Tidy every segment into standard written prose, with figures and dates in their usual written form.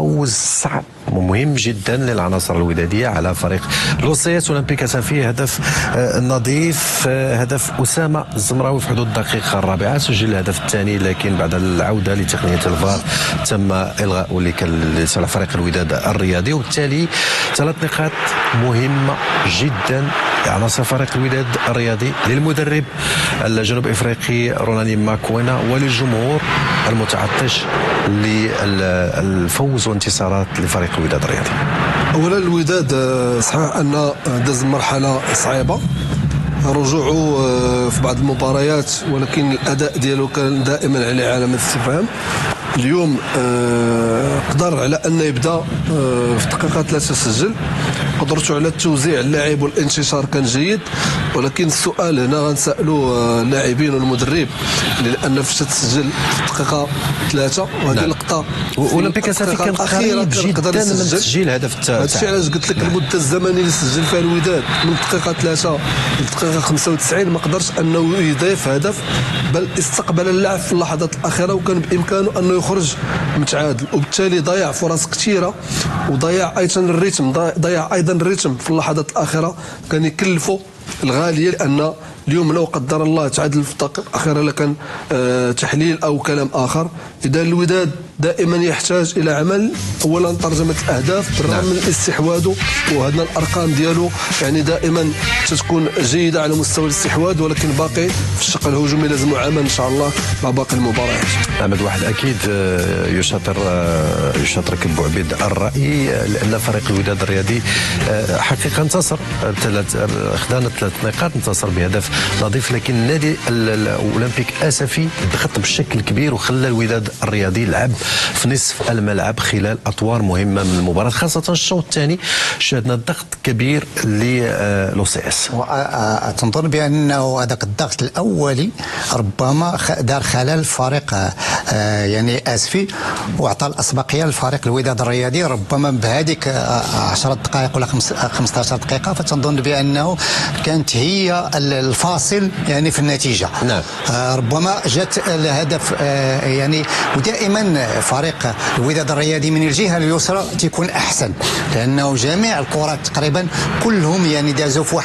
فوز صعب ومهم جدا للعناصر الوداديه على فريق لوسيس اولمبيك اسفي. هدف نظيف، هدف اسامه الزمراوي في حدود الدقيقه الرابعه، سجل الهدف الثاني، لكن بعد العوده لتقنيه الفار تم الغاء لصالح فريق الوداد الرياضي. وبالتالي 3 نقاط مهمه جدا لعناصر فريق الوداد الرياضي، للمدرب الجنوب افريقي روناني ماكوينا، وللجمهور المتعطش للفوز وانتصارات لفريق الوداد الرياضي. اولا الوداد صحيح ان داز مرحله صعيبه، رجوعه في بعض المباريات، ولكن الاداء ديالو كان دائما عليه علامه استفهام. اليوم قدر على ان يبدا في دقيقه 3 سجل، قدرته على التوزيع اللاعب والانتشار كان جيد، ولكن السؤال هنا غنسالوا اللاعبين والمدرب، لان فاش تسجل في الدقيقه 3 وهذه اللقطه اولمبيك اسفي كان قريب جدا من تسجيل الهدف الثالث. هذا الشيء علاش قلت لك المده الزمنيه اللي سجل فيها الوداد من الدقيقه 3 للدقيقه 95 ما قدرش انه يضيف هدف، بل استقبل اللعب في اللحظات الاخيره وكان بامكانه انه يخرج متعادل، وبالتالي ضيع فرص كثيره وضيع ايضا الريتم في اللحظات الاخيره، كان يكلفه الغاليه، لان اليوم لو قدر الله تعادل في الدقائق الاخيره لكان تحليل او كلام اخر. اذا الوداد دائما يحتاج الى عمل اولا ترجمه الاهداف بالرغم من استحواذه، وهذا الارقام ديالو يعني دائما تكون جيده على مستوى الاستحواذ، ولكن باقي في الشق الهجومي لازم عمل ان شاء الله مع باقي المباريات. احمد واحد اكيد يشاطرك بوعبيد الراي، لان فريق الوداد الرياضي حقيقه انتصر، خدانا 3 نقاط، انتصر بهدف نظيف، لكن النادي الاولمبيك اسفي ضغط بشكل كبير وخلى الوداد الرياضي يلعب في نصف الملعب خلال اطوار مهمه من المباراه، خاصه الشوط الثاني شاهدنا ضغط كبير للو سي اس. تنظن بانه هذاك الضغط الاولي ربما دار خلل فريق يعني اسفي واعطى الاسبقيه لفريق الوداد الرياضي، ربما بهذيك 10 دقائق ولا 15 دقيقه، فتنظن بانه كانت هي الفاصل يعني في النتيجه. نعم. ربما جات الهدف يعني، ودائما فريق الوداد الرياضي من الجهه اليسرى تيكون احسن، لانه جميع الكرات تقريبا كلهم يعني دازوا في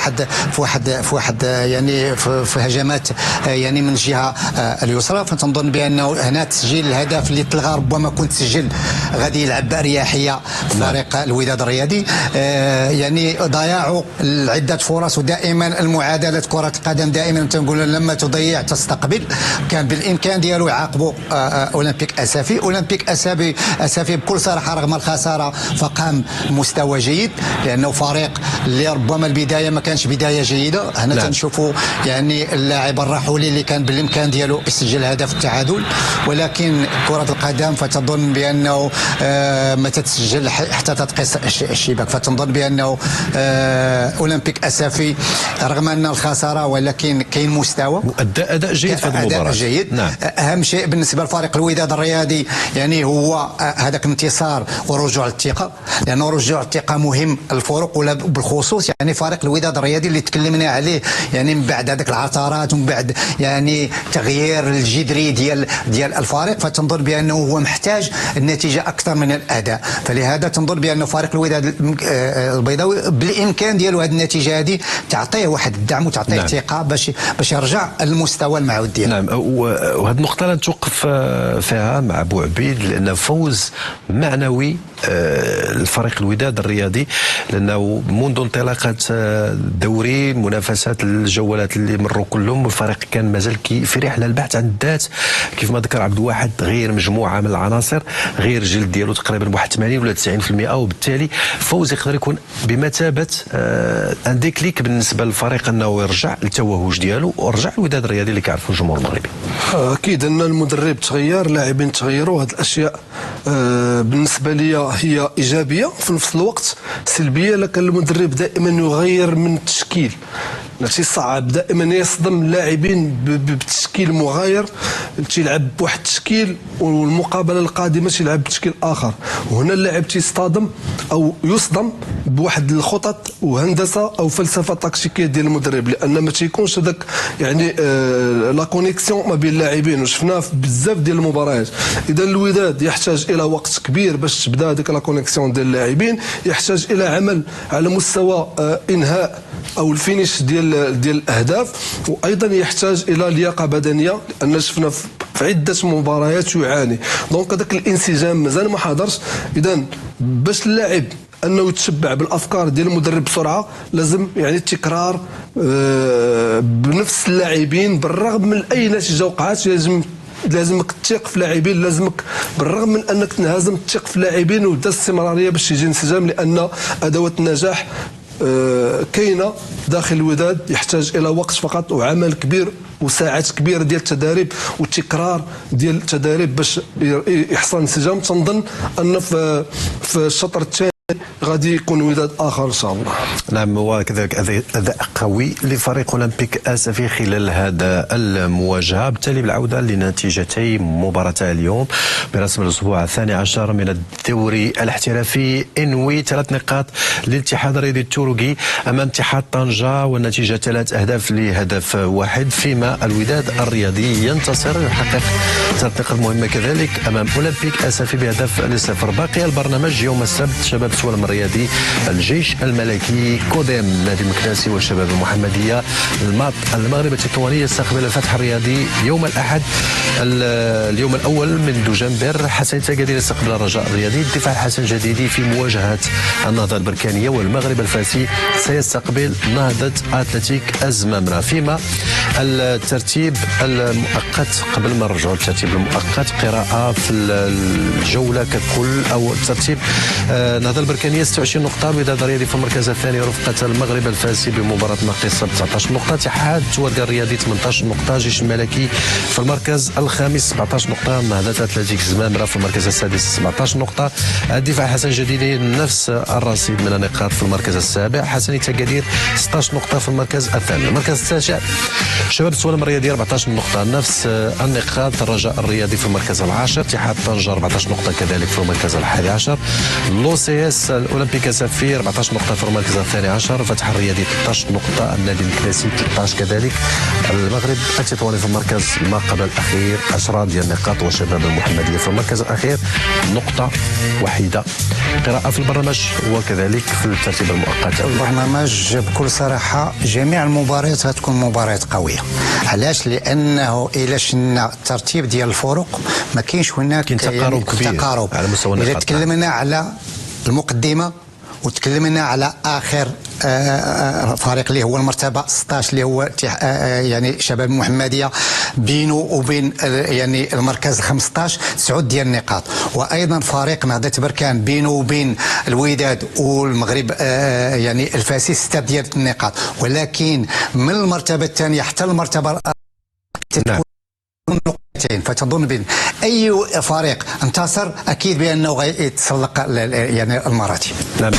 واحد يعني في هجمات يعني من الجهه اليسرى، فتنظن بانه هنا تسجيل الهدف اللي تلغى ربما كنت سجل غادي يلعب باريحيه فريق الوداد الرياضي. يعني ضياعوا عده فرص، ودائما المعادله كره القدم دائما تنقول لما تضيع تستقبل، كان بالامكان ديالو يعاقبوا اولمبيك اسفي. اولمبيك اسفي بكل صراحه رغم الخساره فقام مستوى جيد، لانه فريق اللي ربما البدايه ما كانش بدايه جيده. هنا تنشوفوا يعني اللاعب الرحولي اللي كان بالامكان ديالو يسجل هدف التعادل، ولكن كره القدم فتظن بانه ما تتسجل حتى تتقيس الشباك، فتنظن بانه اولمبيك اسفي رغم ان الخساره ولكن كاين مستوى، اداء جيد في هذه المباراه. اداء جيد. نعم. اهم شيء بالنسبه لفريق الوداد الرياضي يعني هو هذاك الانتصار ورجوع الثقه، لانه رجوع الثقه مهم الفرق، ولا بالخصوص يعني فريق الوداد الرياضي اللي تكلمنا عليه يعني من بعد هذاك العثرات ومن بعد يعني تغيير الجذري ديال الفريق، فتنظر بانه هو محتاج النتيجه اكثر من الاداء. فلهذا تنظر بان فريق الوداد البيضاوي بالامكان ديالو هذه النتيجه هذه تعطيه واحد الدعم وتعطيه نعم. ثقه باش يرجع المستوى المعهود ديالو. نعم. وهذه النقطه لا نتوقف فيها مع بوعبيد، لان فوز معنوي الفريق الوداد الرياضي، لانه منذ انطلاقه الدوري منافسات الجولات اللي مروا كلهم الفريق كان مازال في رحله البحث عن الذات، كيف ما ذكر عبد الواحد، غير مجموعه من العناصر، غير الجلد ديالو تقريبا بواحد 80 ولا 90%، وبالتالي فوز يقدر يكون بمثابه ان ديكليك بالنسبه للفريق انه يرجع للتوهج ديالو ورجع الوداد الرياضي اللي كيعرفوا الجمهور المغربي. اكيد ان المدرب تغير، اللاعبين تغيروا، هذه الاشياء بالنسبه لي هي ايجابيه، في نفس الوقت سلبيه، لكن المدرب دائما يغير من التشكيل، ماشي صعب دائما يصدم اللاعبين بتشكيل مغاير، تيلعب بواحد التشكيل والمقابله القادمه تيلعب بتشكيل اخر، وهنا اللاعب تيصطدم او يصدم بواحد الخطط وهندسه او فلسفه تكتيكيه ديال المدرب، لان ما تيكونش هذاك يعني لا كونيكسيون ما بين اللاعبين، وشفناه في بزاف ديال المباريات. اذا الوداد يحتاج الى وقت كبير باش تبدا هذيك لا كونيكسيون ديال اللاعبين، يحتاج الى عمل على مستوى انهاء او الفينيش ديال الاهداف، وايضا يحتاج الى لياقه بدنيه، لان شفنا في عده مباريات يعاني. دونك هذاك الانسجام مازال ما حضرش. اذا باش اللاعب انه يتشبع بالافكار ديال المدرب بسرعه، لازم يعني التكرار بنفس اللاعبين بالرغم من اي نتيجه وقعت. لازمك تثق في اللاعبين، لازمك بالرغم من انك تنهزم تثق في اللاعبين ودا استمراريه باش يجي انسجام، لان ادوات النجاح كاينه داخل الوداد. يحتاج الى وقت فقط وعمل كبير وساعات كبيره ديال التدريب والتكرار ديال التدريب باش يحصل انسجام. تنظن ان في الشطر الثاني غادي يكون وداد اخر ان شاء الله. نعم، وكذلك اداء قوي لفريق اولمبيك اسفي خلال هذا المواجهه، بالتالي بالعوده لنتيجتي مباراتي اليوم برسم الاسبوع 12 من الدوري الاحترافي. انوي 3 نقاط للاتحاد الرياضي التورقي امام اتحاد طنجه، والنتيجه 3 اهداف لهدف واحد، فيما الوداد الرياضي ينتصر ويحقق 3 نقاط مهمه كذلك امام اولمبيك اسفي بهدف ل0. باقي البرنامج يوم السبت شباب سوالم الرياضي الجيش الملكي كوديم نادي المكناسي والشباب المحمديه المغرب التطواني يستقبل الفتح الرياضي يوم الاحد اليوم الاول من دجنبر. حسن تقدير يستقبل الرجاء الرياضي. الدفاع الحسن الجديدي في مواجهه النهضه البركانيه، والمغرب الفاسي سيستقبل نهضه اتلتيك الزمامره. فيما الترتيب المؤقت قبل ما نرجعوا للترتيب المؤقت، قراءه في الجوله ككل او الترتيب. نهضه البركانيه 26 نقطه، الوداد الرياضي في المركز الثاني رفقه المغرب الفاسي بمباراه ناقصه 19 نقطه، اتحاد تورقه الرياضي 18 نقطه، جيش الملكي في المركز الخامس 17 نقطه، نهضه اتلتيك زمامره في المركز السادس 17 نقطه، الدفاع حسن جديدي نفس الرصيد من النقاط في المركز السابع، حسني تقدير 16 نقطه في المركز الثامن. المركز التاسع شباب سوالم الرياضي 14 نقطه، نفس النقاط، الرجاء الرياضي في المركز العاشر، اتحاد طنجه 14 نقطه كذلك في المركز الحادي عشر، لو سي اس الاولمبيك اسفي 14 نقطه في المركز الثاني عشر، فتح الرياضي 13 نقطه، النادي الكلاسيك 13 كذلك، المغرب التطواني في المركز ما قبل الاخير 10 ديال النقاط، والشباب المحمديه في المركز الاخير نقطه وحيده. قراءه في البرنامج وكذلك في الترتيب المؤقت. البرنامج بكل صراحه جميع المباريات غتكون مباريات قويه. علاش؟ لانه الى شفنا الترتيب ديال الفرق ما كاينش هناك تقارب كبير تقارب على مستوى النقاط. اذا تكلمنا على المقدمه وتكلمنا على اخر فريق اللي هو المرتبه 16 اللي هو يعني شباب المحمديه، بينه وبين يعني المركز 15 9 ديال النقاط، وايضا فريق نهضه بركان بينه وبين الوداد والمغرب يعني الفاسي 6 ديال النقاط، ولكن من المرتبه الثانيه حتى المرتبه نعم. نقطتين. فتظن بان اي فريق انتصر اكيد بانه غيتسلق يعني المراتب. نعم.